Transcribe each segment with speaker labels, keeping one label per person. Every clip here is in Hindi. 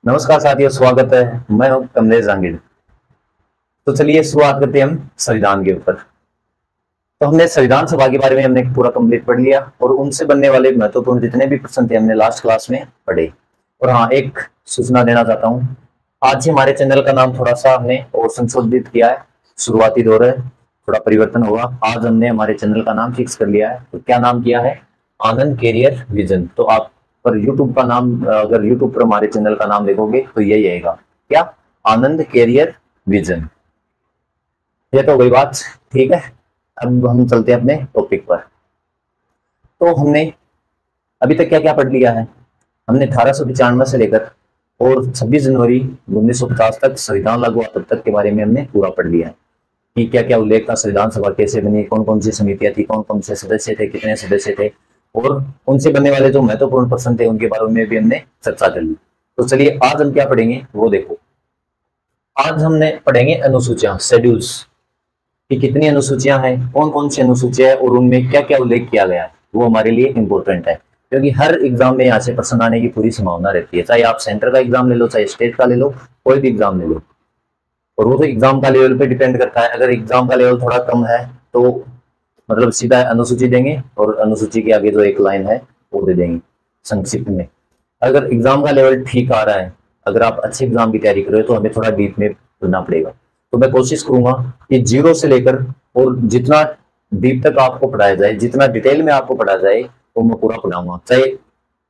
Speaker 1: नमस्कार साथियों, स्वागत है। मैं हूं कमलेश जहांगीर। तो चलिए शुरुआत करते हैं हम संविधान के ऊपर। तो हमने संविधान सभा के बारे में हमने पूरा कंप्लीट पढ़ लिया और उनसे बनने वाले महत्वपूर्ण जितने भी प्रश्न थे हमने लास्ट क्लास में पढ़े। और हाँ, एक सूचना देना चाहता हूँ। आज ही हमारे चैनल का नाम थोड़ा सा हमने और संशोधित किया है। शुरुआती दौर है, थोड़ा परिवर्तन होगा। आज हमने हमारे चैनल का नाम फिक्स कर लिया है। तो क्या नाम किया है? आनंद कैरियर विजन। तो आप पर यूट्यूब का नाम, अगर यूट्यूब पर हमारे चैनल का नाम देखोगे तो यही आएगा। क्या? आनंद कैरियर विजन। ये तो गई बात, ठीक है। अब हम चलते हैं अपने टॉपिक पर। तो हमने अभी तक क्या क्या पढ़ लिया है? हमने 1895 से लेकर और 26 जनवरी 1950 तक संविधान लागू हुआ तब तक के बारे में हमने पूरा पढ़ लिया है कि क्या क्या उल्लेख था, संविधान सभा कैसे बनी, कौन कौन सी समितियां थी, कौन कौन से सदस्य थे, कितने सदस्य थे, और उनसे बनने वाले जो महत्वपूर्ण प्रश्न थे उनके बारे में भी हमने चर्चा कर ली। तो चलिए आज हम क्या पढ़ेंगे वो देखो। आज हमने पढ़ेंगे अनुसूचियां, शेड्यूल्स, कि कितनी अनुसूचियां हैं, कौन कौन सी अनुसूचियां हैं और उनमें क्या क्या उल्लेख किया गया है। वो हमारे लिए इंपॉर्टेंट है क्योंकि हर एग्जाम में यहाँ से प्रश्न आने की पूरी संभावना रहती है। चाहे आप सेंटर का एग्जाम ले लो, चाहे स्टेट का ले लो, कोई भी एग्जाम ले लो। और वो तो एग्जाम का लेवल पे डिपेंड करता है। अगर एग्जाम का लेवल थोड़ा कम है तो मतलब सीधा अनुसूची देंगे और अनुसूची के आगे जो एक लाइन है वो दे देंगे संक्षिप्त में। अगर एग्जाम का लेवल ठीक आ रहा है, अगर आप अच्छे एग्जाम की तैयारी कर रहे हो, तो हमें थोड़ा डीप में पढ़ना पड़ेगा। तो मैं कोशिश करूंगा कि जीरो से लेकर और जितना डीप तक आपको पढ़ाया जाए, जितना डिटेल में आपको पढ़ाया जाए, वो मैं पूरा पढ़ाऊंगा। चाहे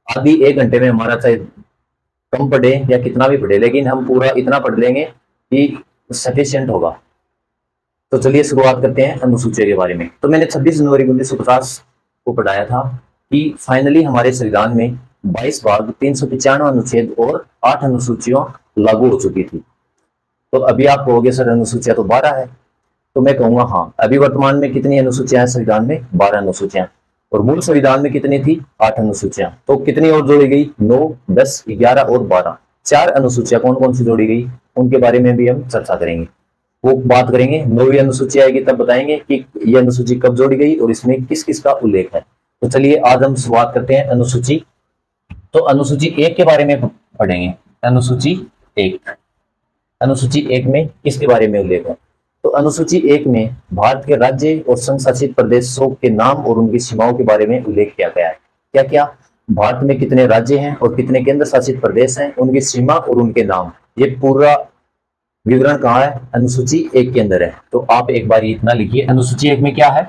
Speaker 1: आधी एक घंटे में हमारा, चाहे कम पढ़े या कितना भी पढ़े, लेकिन हम पूरा इतना पढ़ लेंगे कि सफिशियंट होगा। तो चलिए शुरुआत करते हैं अनुसूचियों के बारे में। तो मैंने 26 जनवरी 1950 को पढ़ाया था कि फाइनली हमारे संविधान में 22 भाग, 395 अनुच्छेद और 8 अनुसूचियां लागू हो चुकी थी। तो अभी आप कहोगे सर अनुसूचियां तो 12 है। तो मैं कहूंगा हाँ, अभी वर्तमान में कितनी अनुसूचियां हैं संविधान में? 12 अनुसूचियां। और मूल संविधान में कितनी थी? 8 अनुसूचियां। तो कितनी और जोड़ी गई? 9, 10, 11 और 12। 4 अनुसूचियां कौन कौन सी जोड़ी गई उनके बारे में भी हम चर्चा करेंगे। वो बात करेंगे, 9वीं अनुसूची आएगी तब बताएंगे कि यह अनुसूची कब जोड़ी गई और इसमें किस किस का उल्लेख है। तो चलिए आज हम शुरुआत करते हैं अनुसूची। तो अनुसूची 1 के बारे में पढ़ेंगे। अनुसूची 1। अनुसूची 1 में किसके बारे में उल्लेख है? तो अनुसूची 1 में भारत के राज्य और संघ शासित प्रदेशों के नाम और उनकी सीमाओं के बारे में उल्लेख किया गया है। क्या क्या? भारत में कितने राज्य हैं और कितने केंद्र शासित प्रदेश हैं, उनकी सीमा और उनके नाम। ये पूरा विवरण कहाँ है? अनुसूची 1 के अंदर है। तो आप एक बार इतना लिखिए, अनुसूची 1 में क्या है?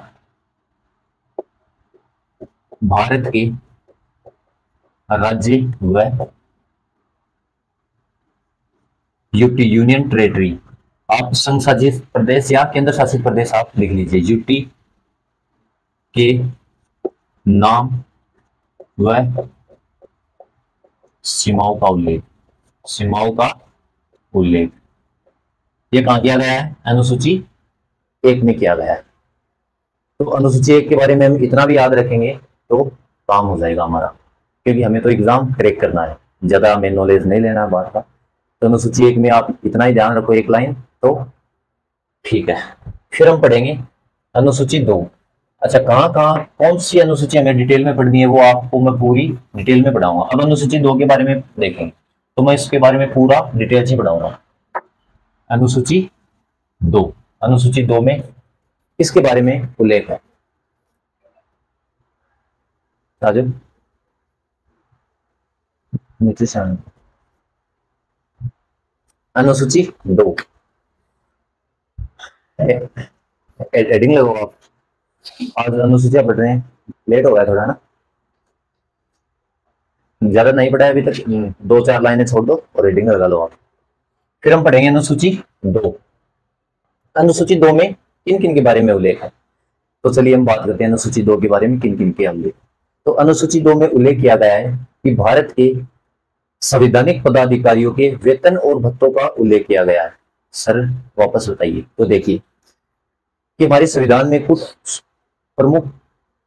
Speaker 1: भारत के राज्य व यूनियन टेरिटरी। आप संघ शासित प्रदेश या केंद्र शासित प्रदेश आप लिख लीजिए। यूटी के नाम व सीमाओं का उल्लेख। सीमाओं का उल्लेख ये कहां किया गया है? अनुसूची 1 में किया गया है। तो अनुसूची 1 के बारे में हम इतना भी याद रखेंगे तो काम हो जाएगा हमारा, क्योंकि हमें तो एग्जाम क्रैक करना है, ज्यादा हमें नॉलेज नहीं लेना है बात का। तो अनुसूची 1 में आप इतना ही ध्यान रखो, एक लाइन, तो ठीक है। फिर हम पढ़ेंगे अनुसूची 2। अच्छा, कहाँ कहाँ कौन सी अनुसूची हमें डिटेल में पढ़नी है वो आपको मैं पूरी डिटेल में पढ़ाऊंगा। अब अनुसूची 2 के बारे में देखेंगे तो मैं इसके बारे में पूरा डिटेल से पढ़ाऊंगा। अनुसूची 2। अनुसूची 2 में किसके बारे में उल्लेख है? राजू न्यूट्रिशन। अनुसूची 2 एडिंग लगो आप। आज अनुसूचियां पढ़ रहे हैं, लेट हो गया थोड़ा ना, ज्यादा नहीं पढ़ा है अभी तक। 2-4 लाइनें छोड़ दो और रीडिंग लगा लो आप। फिर हम पढ़ेंगे अनुसूची 2। अनुसूची 2 में किन किन के बारे में उल्लेख है? तो चलिए हम बात करते हैं अनुसूची 2 के बारे में, किन किन के उल्लेख। तो अनुसूची 2 में उल्लेख किया गया है कि भारत के संवैधानिक पदाधिकारियों के वेतन और भत्तों का उल्लेख किया गया है। सर वापस बताइए। तो देखिए कि हमारे संविधान में कुछ प्रमुख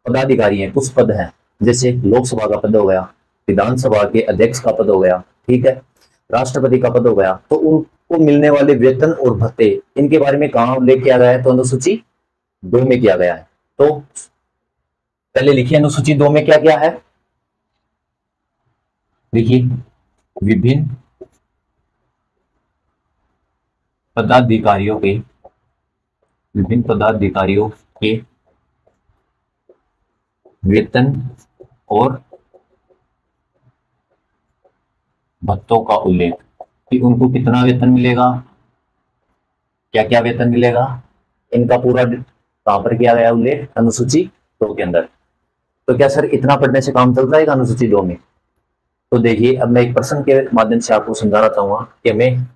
Speaker 1: पदाधिकारी हैं, कुछ पद हैं, जैसे लोकसभा का पद हो गया, विधानसभा के अध्यक्ष का पद हो गया, ठीक है, राष्ट्रपति का पद हो गया। तो उनको मिलने वाले वेतन और भत्ते, इनके बारे में कहां उल्लेख किया गया है? तो अनुसूची 2 में किया गया है। तो पहले लिखिए अनुसूची 2 में क्या क्या है। देखिए, विभिन्न पदाधिकारियों के, विभिन्न पदाधिकारियों के वेतन और भत्तों का उल्लेख, कि उनको कितना वेतन मिलेगा, क्या क्या वेतन मिलेगा, इनका पूरा कहां पर किया गया उल्लेख, अनुसूची 2 के अंदर। तो क्या सर इतना पढ़ने से काम चल जाएगा अनुसूची 2 में? तो देखिए, अब मैं एक प्रश्न के माध्यम से आपको समझाना चाहूंगा कि हमें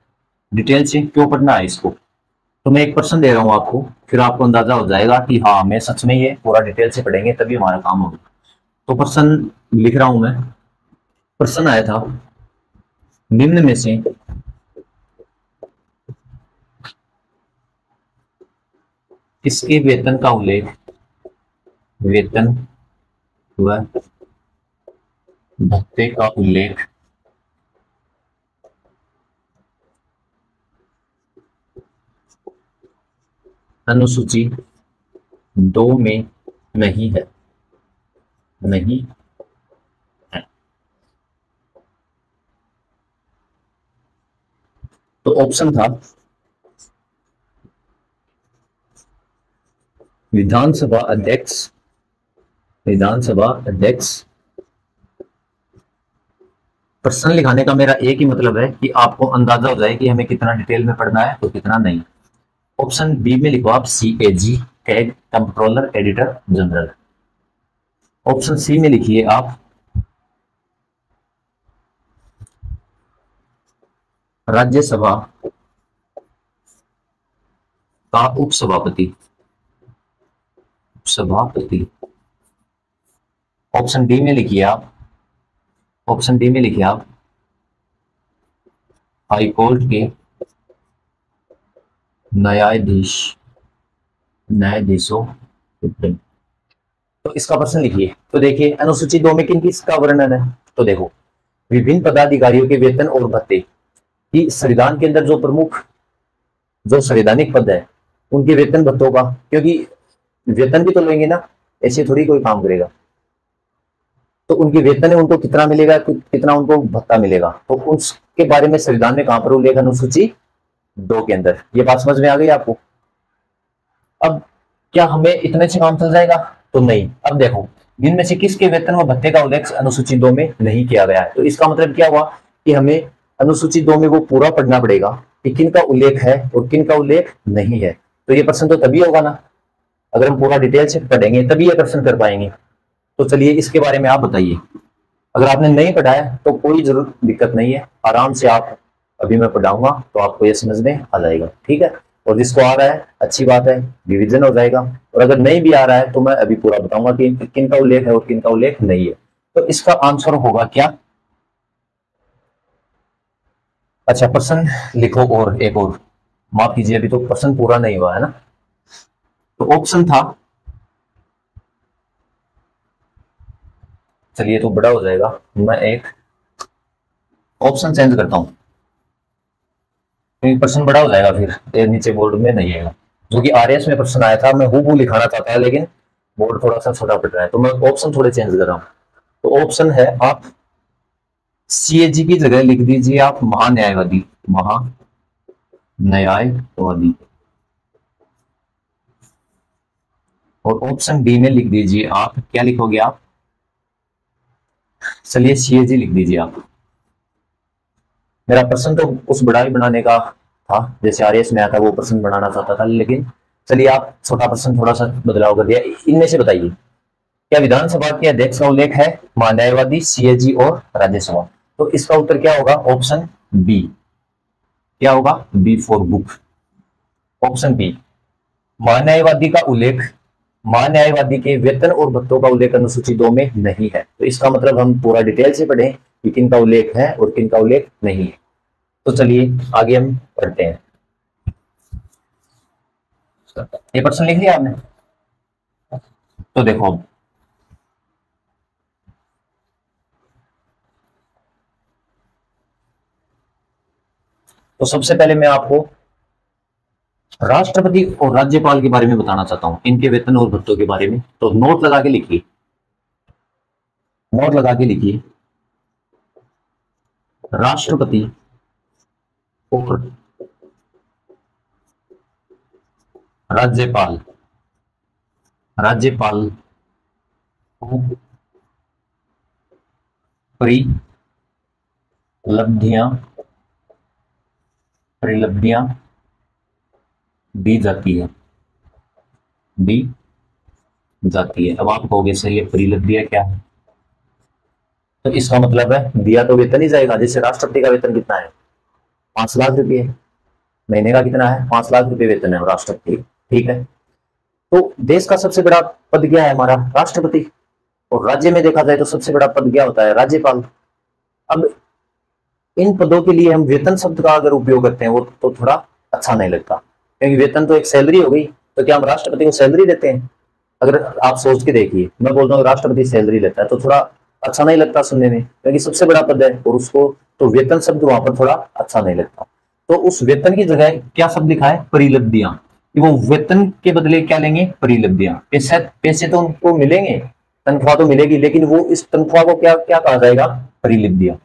Speaker 1: डिटेल से क्यों पढ़ना है इसको। तो मैं एक प्रश्न दे रहा हूं आपको, फिर आपको अंदाजा हो जाएगा कि हाँ मैं सच में ये पूरा डिटेल से पढ़ेंगे तभी हमारा काम होगा। तो प्रश्न लिख रहा हूं मैं। प्रश्न आया था, निम्न में से किसके वेतन का उल्लेख, वेतन व भत्ते का उल्लेख अनुसूची 2 में नहीं है, नहीं है। तो ऑप्शन था विधानसभा अध्यक्ष, विधानसभा अध्यक्ष। प्रश्न लिखाने का मेरा एक ही मतलब है कि आपको अंदाजा हो जाए कि हमें कितना डिटेल में पढ़ना है और कितना नहीं। ऑप्शन बी में लिखो आप CAG, CAG controller auditor general. Option C में लिखिए आप राज्यसभा का उपसभापति, सभापति। ऑप्शन डी में लिखिए आप, ऑप्शन डी में लिखिए आप हाई कोर्ट के न्यायाधीश, न्यायाधीशों सुप्रीम। तो इसका प्रश्न लिखिए। तो देखिए अनुसूची 2 में किन किसका वर्णन है। तो देखो, विभिन्न पदाधिकारियों के वेतन और भत्ते की संविधान के अंदर जो प्रमुख, जो संवैधानिक पद है उनके वेतन भत्तों का, क्योंकि वेतन भी तो लेंगे ना, ऐसे थोड़ी कोई काम करेगा। तो उनके वेतन है, उनको कितना मिलेगा, कितना उनको भत्ता मिलेगा, तो उसके बारे में संविधान में कहां पर उल्लेख, अनुसूची 2 के अंदर। ये बात समझ में आ गई आपको। अब क्या हमें इतने से काम चल जाएगा? तो नहीं। अब देखो, इनमें से किसके वेतन व भत्ते का उल्लेख अनुसूची 2 में नहीं किया गया है। तो इसका मतलब क्या हुआ कि हमें अनुसूची 2 में वो पूरा पढ़ना पड़ेगा कि किन का उल्लेख है और किन का उल्लेख नहीं है। तो ये प्रश्न तो तभी होगा ना, अगर हम पूरा डिटेल से पढ़ेंगे तभी ये प्रश्न कर पाएंगे। तो चलिए इसके बारे में आप बताइए। अगर आपने नहीं पढ़ा है तो कोई जरूर दिक्कत नहीं है, आराम से आप, अभी मैं पढ़ाऊंगा तो आपको ये समझ में आ जाएगा, ठीक है। और जिसको आ रहा है अच्छी बात है, रिविजन हो जाएगा। और अगर नहीं भी आ रहा है तो मैं अभी पूरा बताऊंगा कि किन का उल्लेख है और किन का उल्लेख नहीं है। तो इसका आंसर होगा क्या? अच्छा प्रश्न लिखो, और एक और, माफ कीजिए अभी तो प्रश्न पूरा नहीं हुआ है ना। तो ऑप्शन था, चलिए तो बड़ा हो जाएगा, मैं एक ऑप्शन चेंज करता हूं क्योंकि प्रश्न बड़ा हो जाएगा, फिर ये नीचे बोर्ड में नहीं आएगा। जो कि RS में प्रश्न आया था, मैं हूबहू लिखाना चाहता है लेकिन बोर्ड थोड़ा सा छोटा पड़ रहा है, तो मैं ऑप्शन थोड़े चेंज कर रहा हूं। तो ऑप्शन है, आप CAG की जगह लिख दीजिए आप महान्यायवादी, महान्यायवादी। और ऑप्शन बी में लिख दीजिए आप, क्या लिखोगे आप? चलिए CAG लिख दीजिए आप। मेरा प्रश्न तो उस बड़ा ही बनाने का था जैसे RS में आया था, वो प्रश्न बनाना चाहता था, लेकिन चलिए आप छोटा प्रश्न थोड़ा सा बदलाव कर दिया। इनमें से बताइए, क्या विधानसभा के अध्यक्ष का उल्लेख है महान्यायवादी, CAG और राज्यसभा? तो इसका उत्तर क्या होगा? Option B. क्या होगा? B for book, option B. महान्यायवादी का उल्लेख, महान्यायवादी के वेतन और भत्तों का उल्लेख अनुसूची 2 में नहीं है। तो इसका मतलब हम पूरा डिटेल से पढ़ें कि किन का उल्लेख है और किन का उल्लेख नहीं है। तो चलिए आगे हम पढ़ते हैं। ये प्रश्न लिख लिया आपने? तो देखो, तो सबसे पहले मैं आपको राष्ट्रपति और राज्यपाल के बारे में बताना चाहता हूं, इनके वेतन और भत्तों के बारे में। तो नोट लगा के लिखिए, नोट लगा के लिखिए, राष्ट्रपति और राज्यपाल, राज्यपाल को परिलब्धियां परिलब्धियां दी जाती है, दी जाती है। अब आप कहोगे सर ये परिलब्धियां क्या है? तो इसका मतलब है दिया तो वेतन ही जाएगा। जैसे राष्ट्रपति का वेतन कितना है? 5 लाख रुपये। महीने का कितना है? 5 लाख रुपये वेतन है राष्ट्रपति, ठीक है। तो देश का सबसे बड़ा पद क्या है? हमारा राष्ट्रपति। और राज्य में देखा जाए तो सबसे बड़ा पद क्या होता है? राज्यपाल। अब इन पदों के लिए हम वेतन शब्द का अगर उपयोग करते हैं वो तो थोड़ा अच्छा नहीं लगता, क्योंकि वेतन तो एक सैलरी हो गई। तो क्या हम राष्ट्रपति को सैलरी देते हैं? अगर आप सोच के देखिए, मैं बोलता हूँ राष्ट्रपति सैलरी लेता है तो थोड़ा अच्छा नहीं लगता सुनने में, क्योंकि सबसे बड़ा पद है और उसको तो वेतन शब्द वहां पर थोड़ा अच्छा नहीं लगता। तो उस वेतन की जगह क्या शब्द लिखा है? परिलब्धियां। वो वेतन के बदले क्या लेंगे? परिलब्धियां। पैसे पैसे तो उनको मिलेंगे, तनख्वाह तो मिलेगी, लेकिन वो इस तनख्वाह को क्या क्या कहा जाएगा? परिलब्धियां।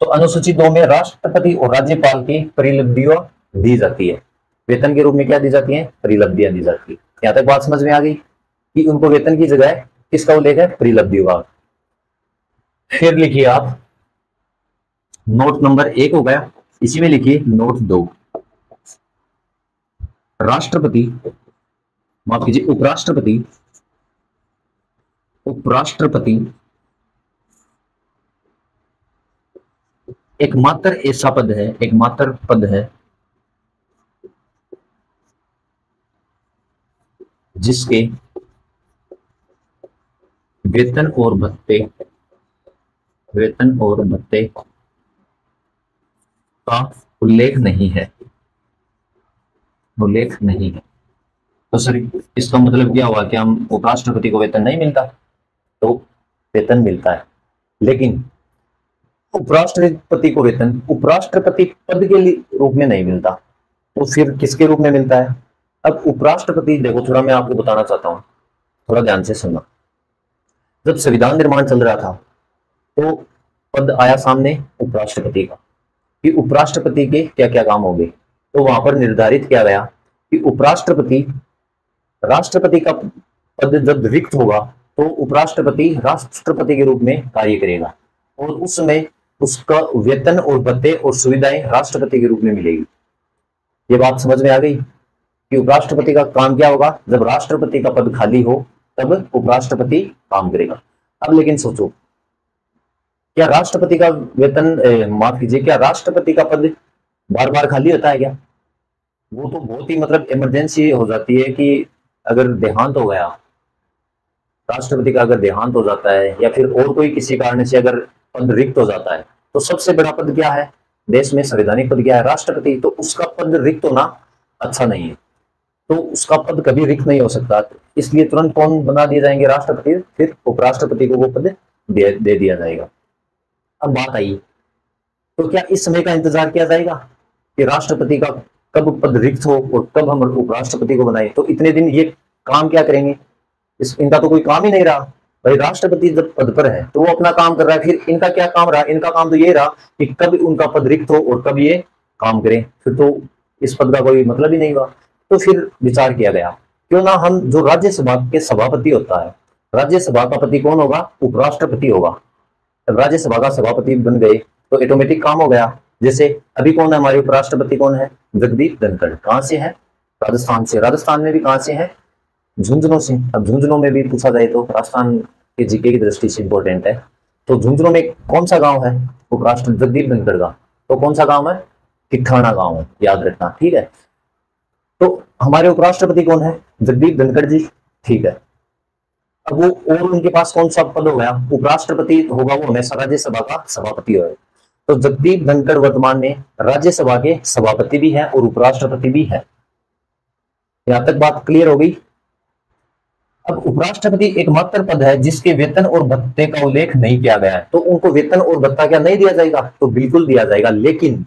Speaker 1: तो अनुसूची 2 में राष्ट्रपति और राज्यपाल की परिलब्धियां दी जाती है। वेतन के रूप में क्या दी जाती है? परिलब्धियां दी जाती है। यहां तक बात समझ में आ गई कि उनको वेतन की जगह किसका उल्लेख है? परिलब्धियों का। फिर लिखिए आप नोट नंबर 1 हो गया, इसी में लिखिए नोट 2। राष्ट्रपति, माफ कीजिए, उपराष्ट्रपति, उपराष्ट्रपति एकमात्र ऐसा पद है, एकमात्र पद है जिसके वेतन और भत्ते का उल्लेख नहीं है, उल्लेख नहीं है। तो सर इसका मतलब क्या हुआ कि हम उपराष्ट्रपति को वेतन नहीं मिलता? तो वेतन मिलता है, लेकिन उपराष्ट्रपति को वेतन उपराष्ट्रपति पद के रूप में नहीं मिलता। तो फिर किसके रूप में मिलता है? अब उपराष्ट्रपति देखो, थोड़ा मैं आपको बताना चाहता हूं, थोड़ा ध्यान से सुनना। जब संविधान निर्माण चल रहा था तो पद आया सामने उपराष्ट्रपति का, कि उपराष्ट्रपति के क्या क्या काम होंगे। तो वहां पर निर्धारित किया गया कि उपराष्ट्रपति, राष्ट्रपति का पद जब रिक्त होगा तो उपराष्ट्रपति राष्ट्रपति के रूप में कार्य करेगा, और उस समय उसका वेतन और भत्ते और सुविधाएं राष्ट्रपति के रूप में मिलेगी। ये बात समझ में आ गई कि उपराष्ट्रपति का काम क्या होगा? जब राष्ट्रपति का पद खाली हो तब उपराष्ट्रपति काम करेगा। अब लेकिन सोचो, क्या राष्ट्रपति का वेतन, माफ कीजिए, क्या राष्ट्रपति का पद बार बार खाली होता है क्या? वो तो बहुत ही मतलब इमरजेंसी हो जाती है कि अगर देहांत हो गया, राष्ट्रपति का अगर देहांत हो जाता है या फिर और कोई किसी कारण से अगर पद रिक्त हो जाता है, तो सबसे बड़ा पद क्या है देश में? संवैधानिक पद क्या है? राष्ट्रपति। तो उसका पद रिक्त होना अच्छा नहीं है, तो उसका पद कभी रिक्त नहीं हो सकता। इसलिए तुरंत कौन बना दिए जाएंगे? राष्ट्रपति। फिर उपराष्ट्रपति को वो पद दे दिया जाएगा। अब बात आई, तो क्या इस समय का इंतजार किया जाएगा कि राष्ट्रपति का कब पद रिक्त हो और कब हम उपराष्ट्रपति को बनाए? तो इतने दिन ये काम क्या करेंगे? इनका तो कोई काम ही नहीं रहा भाई। राष्ट्रपति जब पद पर है तो वो अपना काम कर रहा है, फिर इनका क्या काम रहा? इनका काम तो ये रहा कि कब उनका पद रिक्त हो और कब ये काम करें, फिर तो इस पद का कोई मतलब ही नहीं हुआ। तो फिर विचार किया गया, क्यों ना हम, जो राज्यसभा के सभापति होता है, राज्यसभा का पति कौन होगा? उपराष्ट्रपति होगा। जब राज्यसभा का सभापति बन गए तो ऑटोमेटिक काम हो गया। जैसे अभी कौन है हमारे उपराष्ट्रपति? कौन है? जगदीप धनखड़। कहां से है? राजस्थान से। राजस्थान में भी कहां से है? झुंझुनू से। अब झुंझुनू में भी पूछा जाए तो राजस्थान के जीके की दृष्टि से इंपॉर्टेंट है। तो झुंझुनू में कौन सा गांव है उपराष्ट्र जगदीप धनखड़ का? तो कौन सा गांव है? किठाना गांव है, याद रखना, ठीक है। तो हमारे उपराष्ट्रपति कौन है? जगदीप धनखड़ जी, ठीक है। अब वो और उनके पास कौन सा पद हो गया? उपराष्ट्रपति होगा, वो हमेशा राज्यसभा का सभापति होगा। तो जगदीप धनखड़ वर्तमान में राज्यसभा के सभापति भी है और उपराष्ट्रपति भी है। यहां तक बात क्लियर हो गई। अब उपराष्ट्रपति एकमात्र पद है जिसके वेतन और भत्ते का उल्लेख नहीं किया गया है। तो उनको वेतन और भत्ता क्या नहीं दिया जाएगा? तो बिल्कुल दिया जाएगा, लेकिन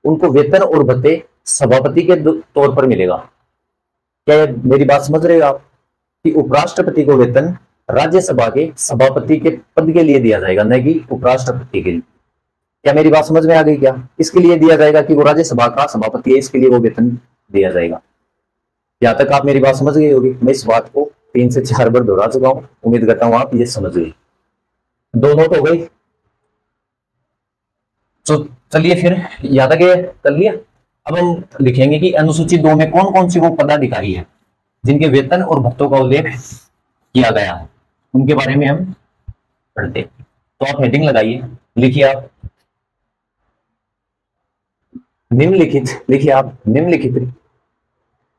Speaker 1: उनको वेतन और भत्ते सभापति के तौर पर मिलेगा। क्या मेरी बात समझ रहे हो आप कि उपराष्ट्रपति को वेतन राज्यसभा के सभापति के पद के लिए दिया जाएगा, न कि उपराष्ट्रपति के लिए। क्या मेरी बात समझ में आ गई? क्या इसके लिए दिया जाएगा कि वो राज्यसभा का सभापति है, इसके लिए वो वेतन दिया जाएगा। यहाँ तक आप मेरी बात समझ गई होगी। मैं इस बात को 3 से 4 बार दोहरा चुका हूँ, उम्मीद करता हूँ आप ये समझ गई। 2 नोट हो गई। तो चलिए फिर यहाँ तक ये कर लिया। अब हम लिखेंगे कि अनुसूची 2 में कौन कौन से वो पदाधिकारी है जिनके वेतन और भत्तों का उल्लेख किया गया है, उनके बारे में हम पढ़ते हैं। तो आप हेडिंग लगाइए, लिखिए आप निम्नलिखित, लिखिए आप निम्नलिखित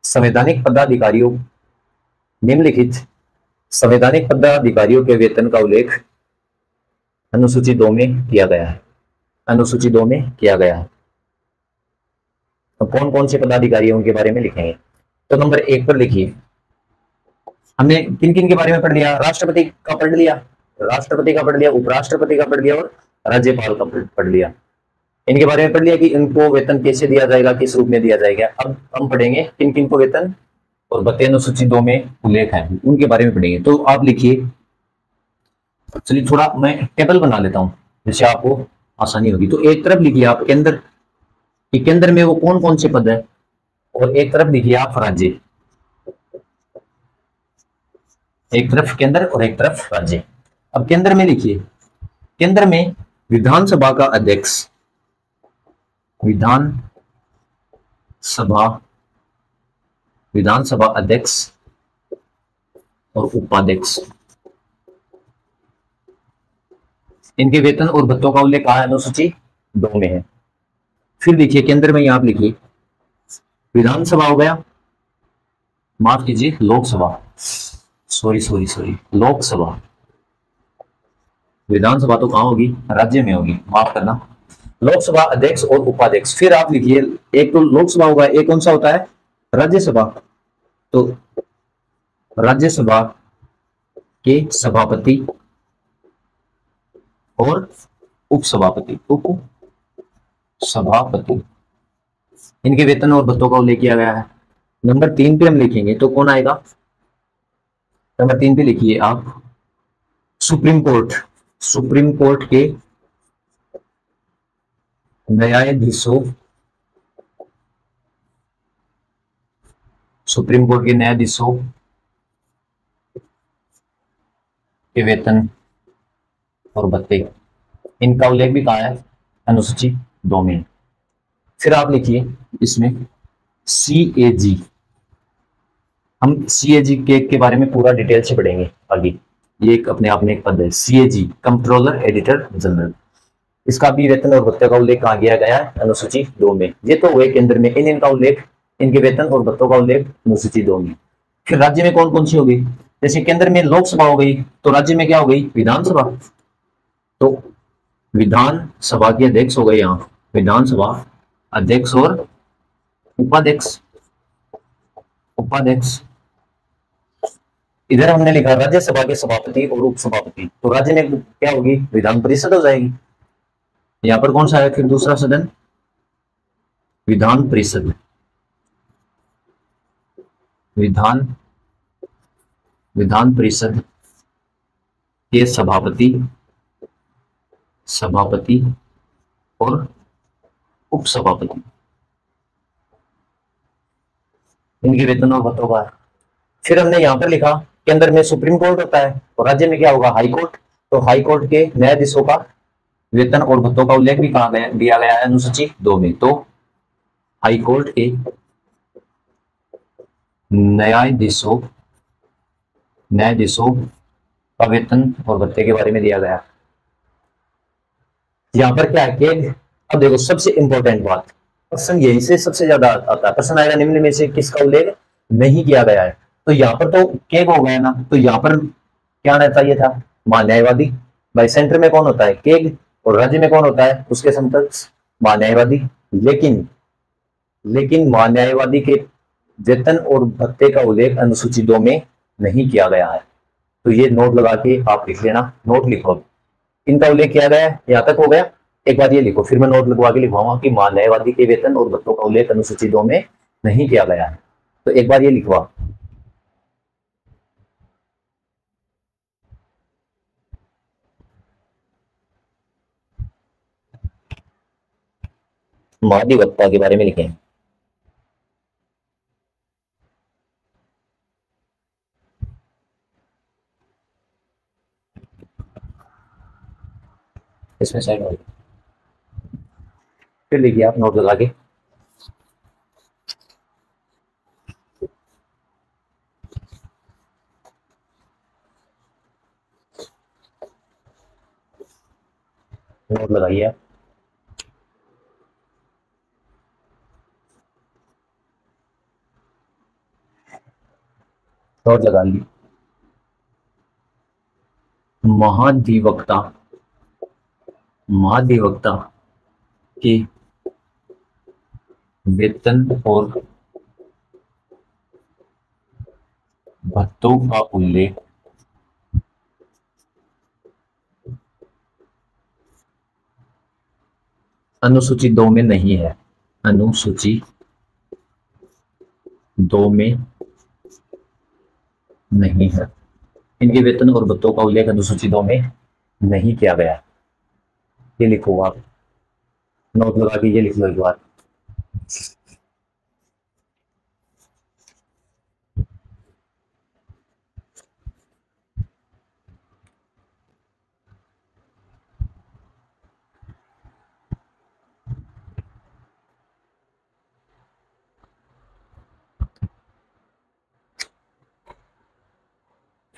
Speaker 1: संवैधानिक पदाधिकारियों, निम्नलिखित संवैधानिक पदाधिकारियों के वेतन का उल्लेख अनुसूची 2 में किया गया है। अनुसूची 2 में किया गया है। तो कौन कौन से पदाधिकारी हैं उनके बारे में लिखेंगे। तो नंबर 1 पर लिखिए, हमने किन किन के बारे में पढ़ लिया। राष्ट्रपति का पढ़ लिया, राष्ट्रपति का पढ़ लिया, उपराष्ट्रपति का पढ़ लिया और राज्यपाल का पढ़ लिया। इनके बारे में पढ़ लिया कि इनको वेतन कैसे दिया जाएगा, किस रूप में दिया जाएगा। अब हम पढ़ेंगे किन किन को वेतन और भत्ते अनुसूची 2 में उल्लेख है, उनके बारे में पढ़ेंगे। तो आप लिखिए, चलिए थोड़ा मैं टेबल बना लेता हूं जिससे आपको आसानी होगी। तो एक तरफ लिखिए आप केंद्र, कि केंद्र में वो कौन कौन से पद है, और एक तरफ लिखिए आप राज्य, एक तरफ केंद्र और एक तरफ राज्य। अब केंद्र में लिखिए, केंद्र में विधानसभा का अध्यक्ष, विधान सभा, विधानसभा अध्यक्ष और उपाध्यक्ष, इनके वेतन और भत्तों का उल्लेख कहाँ है, अनुसूची 2 में है। फिर देखिए केंद्र में आप लिखिए विधानसभा हो गया, माफ कीजिए लोकसभा, सॉरी लोकसभा। विधानसभा तो कहां होगी, राज्य में होगी, माफ करना। लोकसभा अध्यक्ष और उपाध्यक्ष। फिर आप लिखिए, एक तो लोकसभा होगा, एक कौन सा होता है, राज्यसभा। तो राज्यसभा के सभापति और उपसभापति, उपसभापति, इनके वेतन और भत्तों का उल्लेख किया गया है। नंबर 3 पे हम लिखेंगे तो कौन आएगा, नंबर 3 पे लिखिए आप सुप्रीम कोर्ट, सुप्रीम कोर्ट के न्यायाधीशों, सुप्रीम कोर्ट के न्यायाधीशों के वेतन और भत्ते, इनका उल्लेख भी कहा है, अनुसूची 2 में। फिर आप लिखिए इसमें CAG, हम CAG के बारे में पूरा डिटेल से पढ़ेंगे आगे। ये एक अपने आप में एक पद है CAG, कंट्रोलर एडिटर जनरल। इसका भी वेतन और भत्ते का उल्लेख कहा गया है, अनुसूची 2 में। ये तो हुए केंद्र में, इनका उल्लेख, इनके वेतन और भत्तों का उल्लेख अनुसूची 2 में। फिर राज्य में कौन कौन सी होगी, जैसे केंद्र में लोकसभा हो गई, तो राज्य में क्या हो गई, विधानसभा। तो विधानसभा के अध्यक्ष हो गए यहाँ, विधानसभा अध्यक्ष और उपाध्यक्ष, उपाध्यक्ष। इधर हमने लिखा राज्यसभा के सभापति और उपसभापति, तो राज्य में क्या होगी, विधान परिषद हो जाएगी। यहां पर कौन सा है फिर दूसरा सदन, विधान परिषद, विधान परिषद के सभापति, सभापति और उपसभापति, इनके वेतन और भत्तों का। फिर हमने यहां पर लिखा केंद्र में सुप्रीम कोर्ट होता है और राज्य में क्या होगा, हाई कोर्ट। तो हाई कोर्ट के न्यायाधीशों का वेतन और भत्तों का उल्लेख भी कहा गया, दिया गया है अनुसूची 2 में। तो हाई कोर्ट के न्यायाधीशों का वेतन और भत्ते के बारे में दिया गया। यहाँ पर क्या है कि अब देखो सबसे इंपॉर्टेंट बात, प्रश्न यहीं से सबसे ज्यादा आता है। प्रश्न आएगा निम्न में से किसका उल्लेख नहीं किया गया है। तो यहाँ पर तो केग हो गया ना, तो यहाँ पर क्या आना चाहिए था, महान्यायवादी। भाई सेंटर में कौन होता है, केग, और राज्य में कौन होता है उसके समकक्ष, महान्यायवादी। लेकिन महान्यायवादी के वेतन और भत्ते का उल्लेख अनुसूची 2 में नहीं किया गया है। तो ये नोट लगा के आप लिख लेना, नोट लिखो, इनका उल्लेख किया गया है, यहां तक हो गया। एक बार ये लिखो, फिर मैं नोट लगवा के लिखवाऊंगा कि महान्यायवादी के वेतन और भत्तों का उल्लेख अनुसूची 2 में नहीं किया गया है। तो एक बार ये लिखवा, महाधिवक्ता के बारे में लिखें। इसमें साइड हो गया। फिर लिखिए आप नोट लगा के, नोट लगाइए आप। नोट लगा ली। महाधिवक्ता, महाधिवक्ता के वेतन और भत्तों का उल्लेख अनुसूची 2 में नहीं है। अनुसूची 2 में नहीं है। इनके वेतन और भत्तों का उल्लेख अनुसूची 2 में नहीं किया गया। ये लिखो आप, नोट लगा के ये लिख लो एक बार।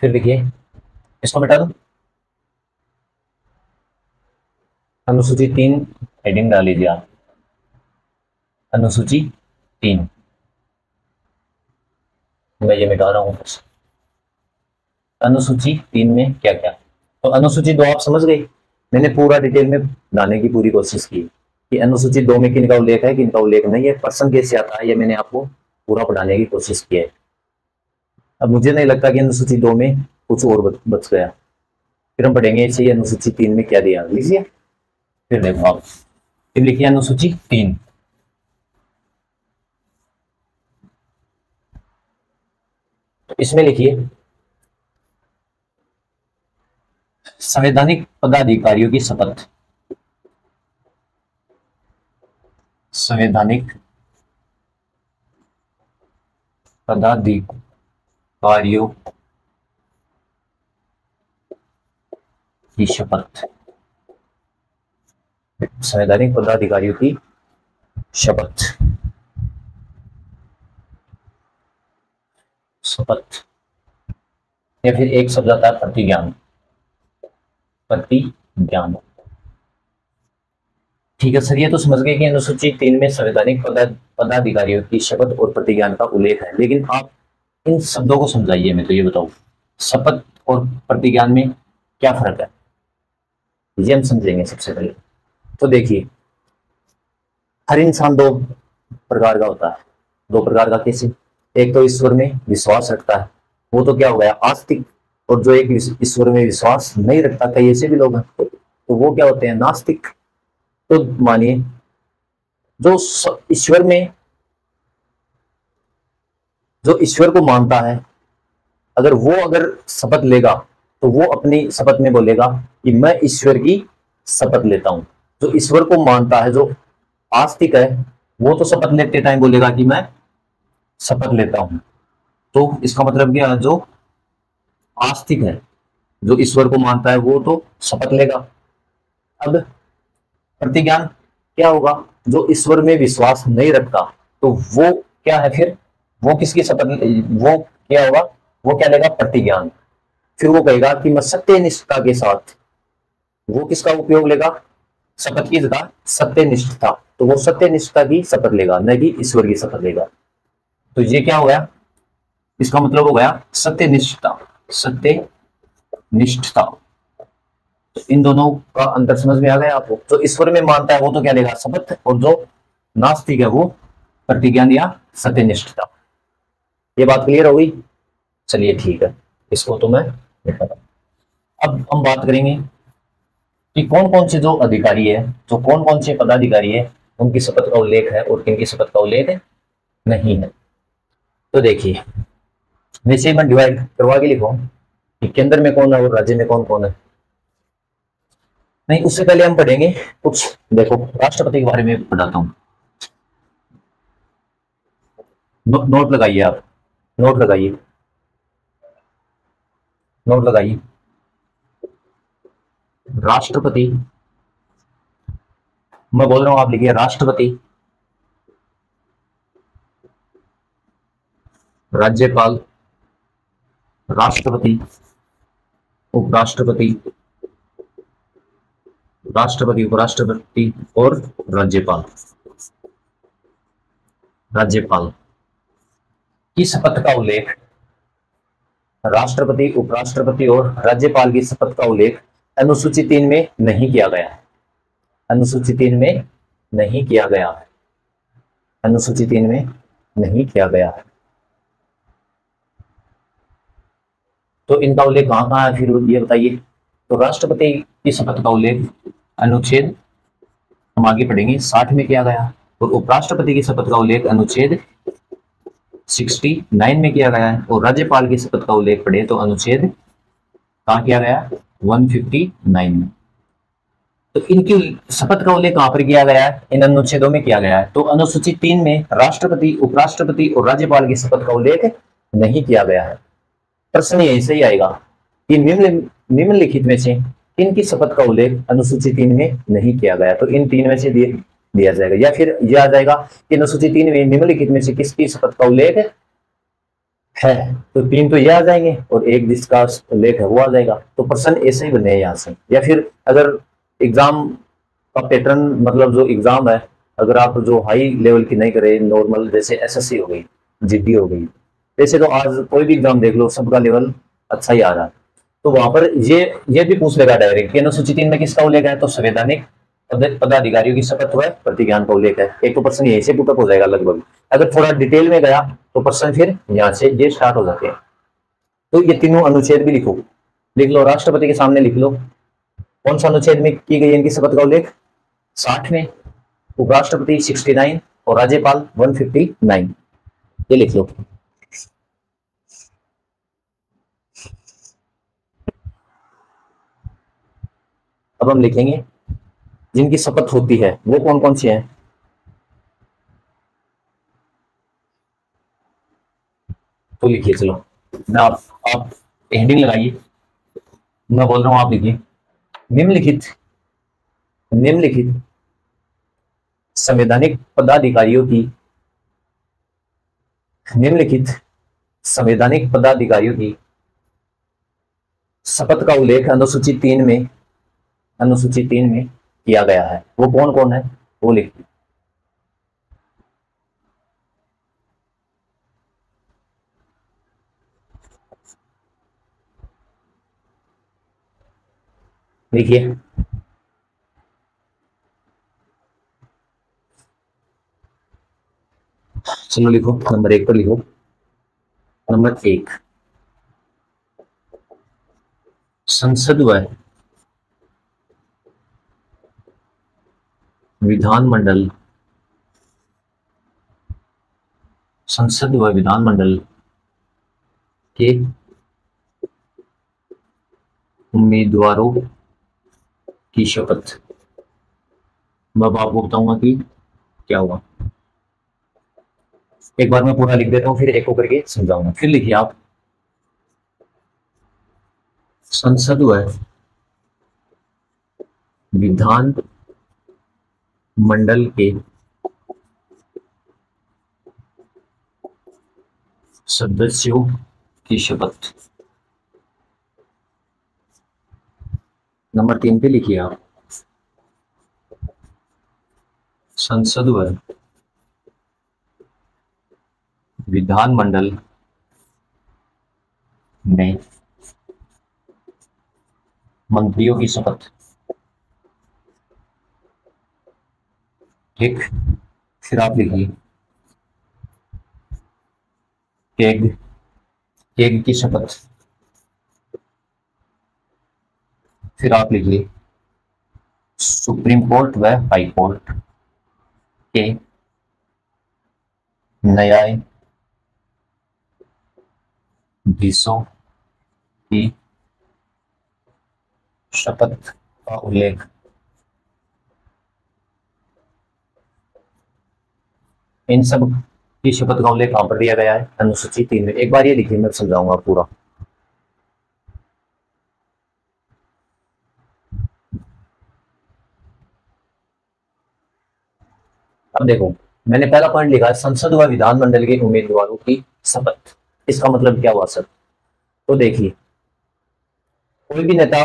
Speaker 1: फिर लिखिए, इसको मिटा दो। अनुसूची 3 हेडिंग डाल लीजिए आप। अनुसूची 3, मैं ये मिटा रहा हूं। अनुसूची 3 में क्या क्या, तो अनुसूची 2 आप समझ गए। मैंने पूरा डिटेल में डालने की पूरी कोशिश की कि अनुसूची 2 में किनका उल्लेख है, किनका उल्लेख नहीं है, पर्सन कैसे आता है, ये मैंने आपको पूरा पढ़ाने की कोशिश की है। अब मुझे नहीं लगता कि अनुसूची 2 में कुछ और बच गया। फिर हम पढ़ेंगे इसे अनुसूची 3 में क्या दिया, लिखिए। फिर देखो आप, फिर लिखिए अनुसूची 3। तो इसमें लिखिए, संवैधानिक पदाधिकारियों की शपथ। संवैधानिक पदाधिकारियों की शपथ। संवैधानिक पदाधिकारियों की शपथ, शपथ, या फिर एक शब्द आता है प्रतिज्ञान। प्रतिज्ञान, ठीक है सर, ये तो समझ गए कि अनुसूची 3 में संवैधानिक पदाधिकारियों की शपथ और प्रतिज्ञान का उल्लेख है। लेकिन आप इन शब्दों को समझाइए, मैं तो ये बताऊं शपथ और प्रतिज्ञान में क्या फर्क है, ये हम समझेंगे सबसे पहले। तो देखिए, हर इंसान 2 प्रकार का होता है। 2 प्रकार का कैसे, एक तो ईश्वर में विश्वास रखता है, वो तो क्या हो गया आस्तिक। और जो एक ईश्वर में विश्वास नहीं रखता, कई ऐसे भी लोग हैं, तो वो क्या होते हैं, नास्तिक। तो मानिए जो ईश्वर में, जो ईश्वर को मानता है, अगर शपथ लेगा तो वो अपनी शपथ में बोलेगा कि मैं ईश्वर की शपथ लेता हूं। जो ईश्वर को मानता है, जो आस्तिक है, वो तो शपथ लेते टाइम बोलेगा कि मैं शपथ लेता हूं। तो इसका मतलब क्या है, जो आस्तिक है, जो ईश्वर को मानता है, वो तो शपथ लेगा। अब प्रतिज्ञान क्या होगा, जो ईश्वर में विश्वास नहीं रखता, तो वो क्या है फिर, वो किसकी शपथ, वो क्या होगा, वो क्या लेगा, प्रतिज्ञान। फिर वो कहेगा कि मैं सत्यनिष्ठता के साथ, वो किसका उपयोग लेगा, शपथ की जगह सत्यनिष्ठता, तो वो सत्यनिष्ठता की शपथ लेगा, न कि ईश्वर की शपथ लेगा। तो ये क्या हो गया, इसका मतलब हो गया सत्यनिष्ठता, सत्यनिष्ठता। तो इन दोनों का अंतर समझ में आ गया आपको। जो ईश्वर में मानता है वो तो क्या लेगा, शपथ, और जो नास्तिक है वो प्रतिज्ञान या सत्यनिष्ठता। ये बात क्लियर हो गई, चलिए ठीक है, इसको तो मैं लिखा था। अब हम बात करेंगे कि कौन कौन से जो अधिकारी है, जो कौन कौन से पदाधिकारी है, उनकी शपथ का उल्लेख है और किनकी शपथ का उल्लेख नहीं है। तो देखिए, वैसे मैं डिवाइड करवा के लिखो कि केंद्र में कौन है और राज्य में कौन कौन है। नहीं, उससे पहले हम पढ़ेंगे कुछ, देखो राष्ट्रपति के बारे में बताता हूं। नोट लगाइए आप, नोट लगाइए, नोट लगाइए। राष्ट्रपति मैं बोल रहा हूं, आप लिखिए राष्ट्रपति, राज्यपाल, राष्ट्रपति, उपराष्ट्रपति, राष्ट्रपति, उपराष्ट्रपति और राज्यपाल। राज्यपाल की शपथ का उल्लेख, राष्ट्रपति, उपराष्ट्रपति और राज्यपाल की शपथ का उल्लेख अनुसूची 3 में नहीं किया गया है। अनुसूची 3 में नहीं किया गया है। अनुसूची 3 में नहीं किया गया है। तो इनका उल्लेख कहां कहां है फिर ये बताइए। तो राष्ट्रपति की शपथ का उल्लेख अनुच्छेद, हम आगे पढ़ेंगे, 60 में किया गया, और उपराष्ट्रपति की शपथ का उल्लेख अनुच्छेद 69 में किया गया है, और राज्यपाल की शपथ का उल्लेख पढ़े तो अनुच्छेद कहां किया गया, 159 में। तो इनकी शपथ का उल्लेख कहां पर किया गया है, इन अनुच्छेदों में किया गया है। तो अनुसूची 3 में राष्ट्रपति, उपराष्ट्रपति और राज्यपाल की शपथ का उल्लेख नहीं किया गया है। प्रश्न यही सही आएगा कि निम्नलिखित में से किनकी शपथ का उल्लेख अनुसूची 3 में नहीं किया गया। तो इन 3 में से दिया जाएगा, या फिर यह आ जाएगा कि अनुसूची 3 में निम्नलिखित में से किसकी शपथ का उल्लेख है। तो 3 तो यह आ जाएंगे और एक जिसका उल्लेख है वो आ जाएगा। तो प्रश्न ऐसे ही बने यहाँ से। या फिर अगर एग्जाम का पैटर्न, मतलब जो एग्जाम है, अगर आप जो हाई लेवल की नहीं करे, नॉर्मल जैसे एसएससी हो गई, जीडी हो गई, वैसे तो आज कोई भी एग्जाम देख लो सबका लेवल अच्छा ही आ रहा है। तो वहां पर ये भी पूछ लेगा डायरेक्ट कि अनुसूची 3 में किसका उल्लेख है। तो संवैधानिक पदाधिकारियों की शपथ व प्रतिज्ञान का उल्लेख है। एक तो प्रश्न यहीं से पुटअप हो जाएगा लगभग। अगर थोड़ा डिटेल में गया तो प्रश्न फिर यहाँ से ये स्टार्ट हो जाते हैं। तो ये तीनों अनुच्छेद भी लिखो, लिख लो, राष्ट्रपति के सामने लिख लो कौन सा अनुच्छेद में की गई इनकी शपथ का उल्लेख, 60 में, उपराष्ट्रपति 69 और राज्यपाल 159। ये लिख लो। अब हम लिखेंगे जिनकी शपथ होती है वो कौन कौन से हैं। तो लिखिए, चलो मैं आप हेडिंग लगाइए, मैं बोल रहा हूं आप लिखिए। निम्नलिखित निम्नलिखित संवैधानिक पदाधिकारियों की, निम्नलिखित संवैधानिक पदाधिकारियों की शपथ का उल्लेख अनुसूची 3 में किया गया है। वो कौन कौन है वो लिखिए। लिखिए, चलो लिखो, नंबर 1 पर लिखो। नंबर 1, संसद व विधानमंडल, संसद व विधानमंडल के उम्मीदवारों की शपथ। मैं आपको बताऊंगा कि क्या हुआ। एक बार मैं पूरा लिख देता हूं, फिर एक होकर के समझाऊंगा। फिर लिखिए आप, संसद व विधान मंडल के सदस्यों की शपथ। नंबर 3 पे लिखिए आप, संसद व विधानमंडल में मंत्रियों की शपथ। ठीक, फिर आप लिखिए केग की शपथ। फिर आप लिखिए सुप्रीम कोर्ट व हाई कोर्ट के न्यायाधीशों की शपथ का उल्लेख। इन सब की शपथ का उल्लेख कहां पर दिया गया है, अनुसूची 3 में। एक बार ये लिखिए, मैं समझाऊंगा पूरा। अब देखो, मैंने पहला पॉइंट लिखा है संसद व विधानमंडल के उम्मीदवारों की शपथ। इसका मतलब क्या हुआ सर? तो देखिए, कोई भी नेता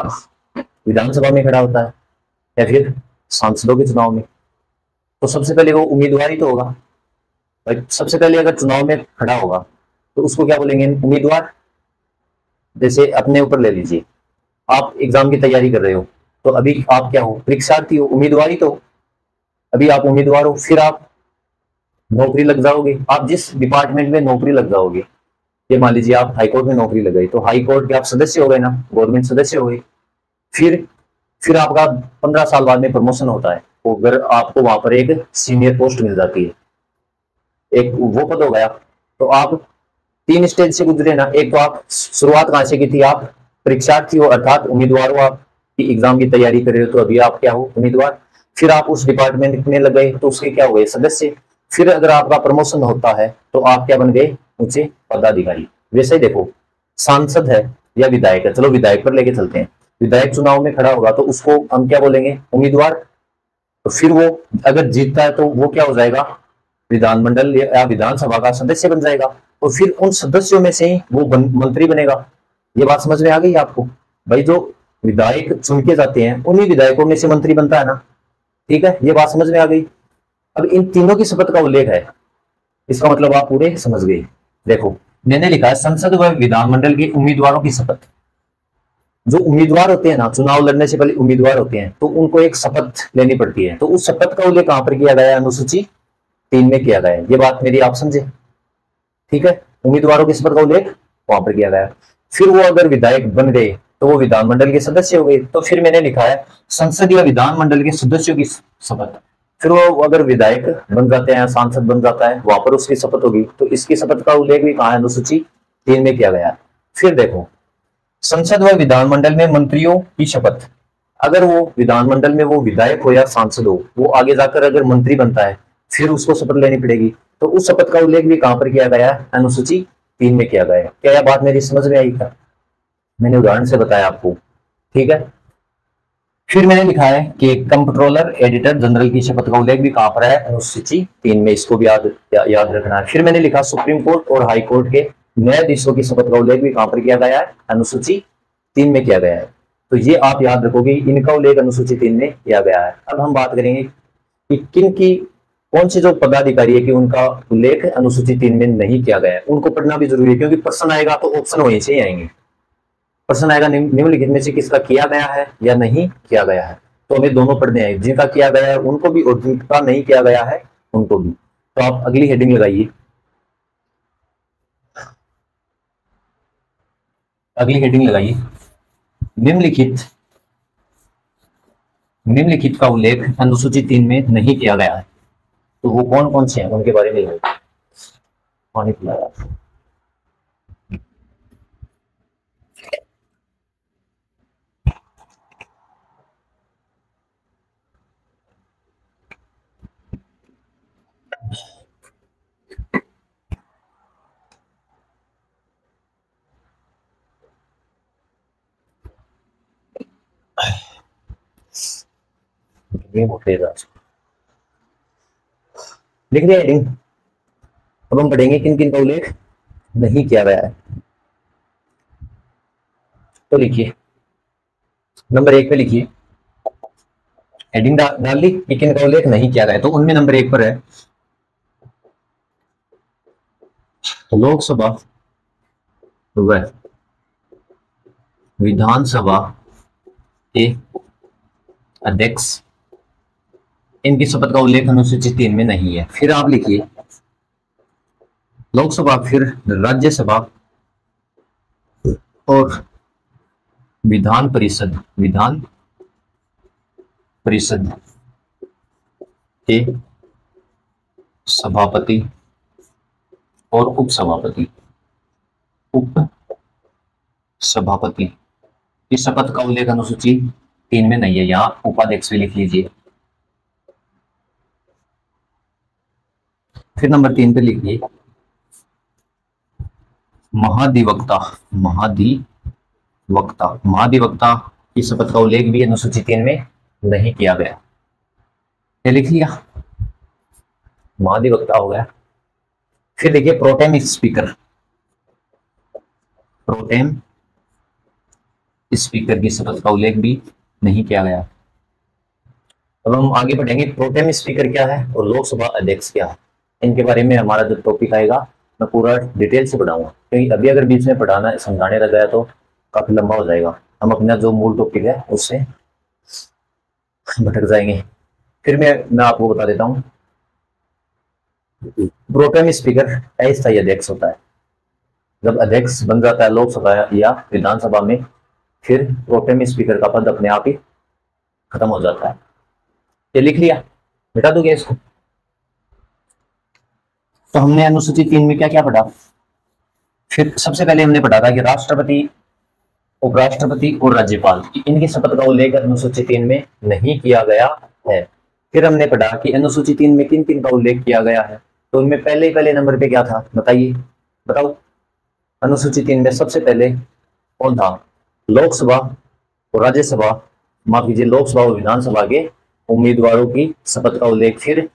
Speaker 1: विधानसभा में खड़ा होता है या फिर सांसदों के चुनाव में, तो सबसे पहले वो उम्मीदवार ही तो होगा भाई। सबसे पहले अगर चुनाव में खड़ा होगा तो उसको क्या बोलेंगे? उम्मीदवार। जैसे अपने ऊपर ले लीजिए, आप एग्जाम की तैयारी कर रहे हो, तो अभी आप क्या हो? परीक्षार्थी हो, उम्मीदवार ही तो। अभी आप उम्मीदवार हो, फिर आप नौकरी लग जाओगे। आप जिस डिपार्टमेंट में नौकरी लग जाओगे, ये मान लीजिए आप हाईकोर्ट में नौकरी लग गई, तो हाईकोर्ट के आप सदस्य हो गए ना, गवर्नमेंट सदस्य हो गए। फिर फिर आपका 15 साल बाद में प्रमोशन होता है, तो अगर आपको वहां पर एक सीनियर पोस्ट मिल जाती है, एक वो पद हो गया। तो आप 3 स्टेज से गुजरे ना। एक तो आप शुरुआत कहां से की थी? आप परीक्षार्थी हो, अर्थात उम्मीदवार हो, आप एग्जाम की तैयारी कर रहे हो, तो अभी आप क्या हो? उम्मीदवार। फिर आप उस डिपार्टमेंट में लग गए, तो उसके क्या हुए? सदस्य। फिर अगर आपका प्रमोशन होता है तो आप क्या बन गए? ऊंचे पदाधिकारी। वैसे ही देखो, सांसद है या विधायक है, चलो विधायक पर लेके चलते हैं। विधायक चुनाव में खड़ा होगा तो उसको हम क्या बोलेंगे? उम्मीदवार। तो फिर वो अगर जीतता है तो वो क्या हो जाएगा? विधानमंडल या विधानसभा का सदस्य बन जाएगा। तो फिर उन सदस्यों में से ही वो मंत्री बनेगा। ये बात समझ में आ गई आपको? भाई जो विधायक चुन के जाते हैं, उन्हीं विधायकों में से मंत्री बनता है ना। ठीक है, ये बात समझ में आ गई। अब इन तीनों की शपथ का उल्लेख है, इसका मतलब आप पूरे समझ गए। देखो, मैंने लिखा है संसद व विधानमंडल के उम्मीदवारों की शपथ। जो उम्मीदवार होते हैं ना, चुनाव लड़ने से पहले उम्मीदवार होते हैं, तो उनको एक शपथ लेनी पड़ती है। तो उस शपथ का उल्लेख कहां पर किया गया है? अनुसूची 3 में किया गया है। ये बात मेरी आप समझे? ठीक है, उम्मीदवारों की शपथ का उल्लेख वहां पर किया गया है। फिर वो अगर विधायक बन गए तो वो विधानमंडल के सदस्य हो गए। तो फिर मैंने लिखा है संसद या विधानमंडल के सदस्यों की शपथ। फिर वो अगर विधायक बन जाते हैं, सांसद बन जाता है, वहां पर उसकी शपथ होगी। तो इसकी शपथ का उल्लेख भी कहा है? अनुसूची 3 में किया गया है। फिर देखो, संसद व विधानमंडल में मंत्रियों की शपथ। अगर वो विधानमंडल में वो विधायक हो या सांसद हो, वो आगे जाकर अगर मंत्री बनता है, फिर उसको शपथ लेनी पड़ेगी। तो उस शपथ का उल्लेख भी कहां पर किया गया है? अनुसूची 3 में किया गया है। क्या यह बात मेरी समझ में आई? क्या मैंने उदाहरण से बताया आपको? ठीक है। फिर मैंने लिखा है कि कंप्ट्रोलर एडिटर जनरल की शपथ का उल्लेख भी कहां पर है? अनुसूची 3 में। इसको भी याद रखना है। फिर मैंने लिखा सुप्रीम कोर्ट और हाई कोर्ट के न्यायाधीशों की शपथ का उल्लेख भी कहां पर किया गया है? अनुसूची 3 में किया गया है। तो ये आप याद रखोगे, इनका उल्लेख अनुसूची 3 में किया गया है। अब हम बात करेंगे कि किन की, कौन से जो पदाधिकारी है कि उनका उल्लेख अनुसूची 3 में नहीं किया गया है। उनको पढ़ना भी जरूरी है, क्योंकि प्रश्न आएगा तो ऑप्शन वहीं से ही आएंगे। प्रश्न आएगा निम्नलिखित में से किसका किया गया है या नहीं किया गया है, तो हमें दोनों पढ़ने हैं। जिनका किया गया है उनको भी और जिनका नहीं किया गया है उनको भी। तो आप अगली हेडिंग लगाइए। अगली हेडिंग लगाइए, निम्नलिखित निम्नलिखित का उल्लेख अनुसूची 3 में नहीं किया गया है। तो वो कौन कौन से हैं उनके बारे में पानी पिलाया। लिख दिया हेडिंग। अब हम पढ़ेंगे किन किन का उल्लेख नहीं किया गया है। तो लिखिए, नंबर 1 पे लिखिए, हेडिंग डाल ली कि किन का उल्लेख नहीं किया गया है। तो उनमें नंबर 1 पर है लोकसभा व विधानसभा के अध्यक्ष। इनकी शपथ का उल्लेख अनुसूची 3 में नहीं है। फिर आप लिखिए लोकसभा, फिर राज्यसभा और विधान परिषद के सभापति और उप सभापति की शपथ का उल्लेख अनुसूची 3 में नहीं है। यहाँ उपाध्यक्ष भी लिख लीजिए। फिर नंबर 3 पे लिखिए महाधिवक्ता की शपथ का उल्लेख भी अनुसूची 3 में नहीं किया गया। ये लिख लिया। महाधिवक्ता हो गया। फिर देखिए प्रोटेम स्पीकर, प्रोटेम स्पीकर की शपथ का उल्लेख भी नहीं किया गया। अब हम आगे बढ़ेंगे, प्रोटेम स्पीकर क्या है और लोकसभा अध्यक्ष क्या है, इनके बारे में हमारा जो टॉपिक आएगा मैं पूरा डिटेल से पढ़ाऊंगा, क्योंकि अभी अगर बीच में पढ़ाना समझाने लग गया तो काफी लंबा हो जाएगा, हम अपना जो मूल टॉपिक है उससे भटक जाएंगे। फिर मैं आपको बता देता हूँ, प्रोटेम स्पीकर अस्थायी अध्यक्ष होता है। जब अध्यक्ष बन जाता है लोकसभा या विधानसभा में, फिर प्रोटेम स्पीकर का पद अपने आप ही खत्म हो जाता है। ये लिख लिया, मिटा दोगे इसको। तो हमने अनुसूची 3 में क्या क्या पढ़ा। फिर सबसे पहले हमने पढ़ा था कि राष्ट्रपति, उपराष्ट्रपति और राज्यपाल इनकी शपथ का उल्लेख अनुसूची 3 में नहीं किया गया है। फिर हमने पढ़ा कि अनुसूची 3 में किन किन का उल्लेख किया गया है। तो उनमें पहले नंबर पे क्या था बताइए, बताओ। अनुसूची 3 में सबसे पहले कौन था, लोकसभा और राज्यसभा, माफ कीजिए, लोकसभा और विधानसभा के उम्मीदवारों की शपथ का उल्लेख। फिर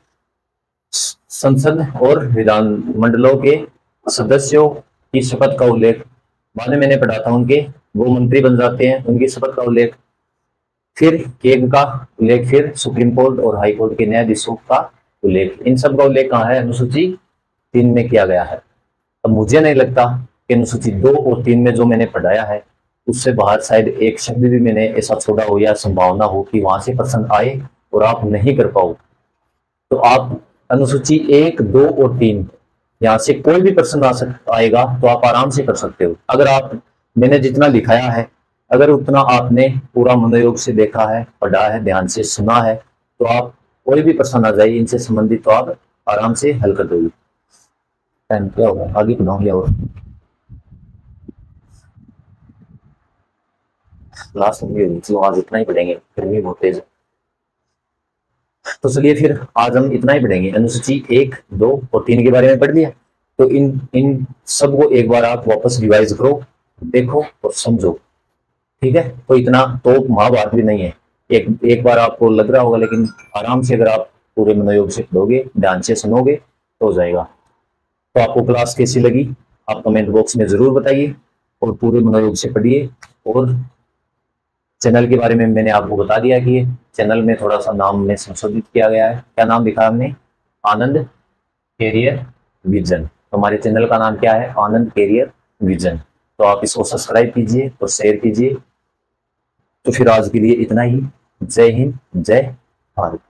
Speaker 1: संसद और विधान मंडलों के सदस्यों की शपथ का उल्लेख, बाद में मैंने पढ़ा था उनके वो मंत्री बन जाते हैं, उनकी शपथ का उल्लेख। फिर केग का उल्लेख, फिर सुप्रीम कोर्ट और हाई कोर्ट के न्यायाधीशों का उल्लेख। इन सब का उल्लेख कहाँ है, अनुसूची 3 में किया गया है। अब मुझे नहीं लगता कि अनुसूची 2 और 3 में जो मैंने पढ़ाया है उससे बाहर शायद एक शब्द भी मैंने ऐसा छोड़ा हो या संभावना हो कि वहां से प्रश्न आए और आप नहीं कर पाओ। तो आप अनुसूची 1, 2 और 3 यहाँ से कोई भी प्रश्न आएगा तो आप आराम से कर सकते हो। अगर आप, मैंने जितना लिखाया है अगर उतना आपने पूरा मनोयोग से देखा है, पढ़ा है, ध्यान से सुना है, तो आप कोई भी प्रश्न आ जाए इनसे संबंधित तो आप आराम से हल कर दोगे। टाइम क्या होगा, आगे पढ़ाऊंगी और लास्ट में आज इतना ही पढ़ेंगे, गर्मी बहुत तेज है। तो चलिए फिर आज हम इतना ही पढ़ेंगे, अनुसूची 1, 2 और 3 के बारे में पढ़ लिया। तो इन इन सब को एक बार आप वापस रिवाइज करो, देखो और समझो, ठीक है। तो इतना तो महाभारत भी नहीं है, एक बार आपको लग रहा होगा, लेकिन आराम से अगर आप पूरे मनोयोग से पढ़ोगे, ध्यान से सुनोगे तो हो जाएगा। तो आपको क्लास कैसी लगी आप कमेंट बॉक्स में जरूर बताइए और पूरे मनोयोग से पढ़िए। और चैनल के बारे में मैंने आपको बता दिया कि चैनल में थोड़ा सा नाम में संशोधित किया गया है। क्या नाम लिखा हमने, आनंद कैरियर विजन। तो हमारे चैनल का नाम क्या है, आनंद कैरियर विजन। तो आप इसको सब्सक्राइब कीजिए और शेयर कीजिए। तो फिर आज के लिए इतना ही। जय हिंद, जय भारत।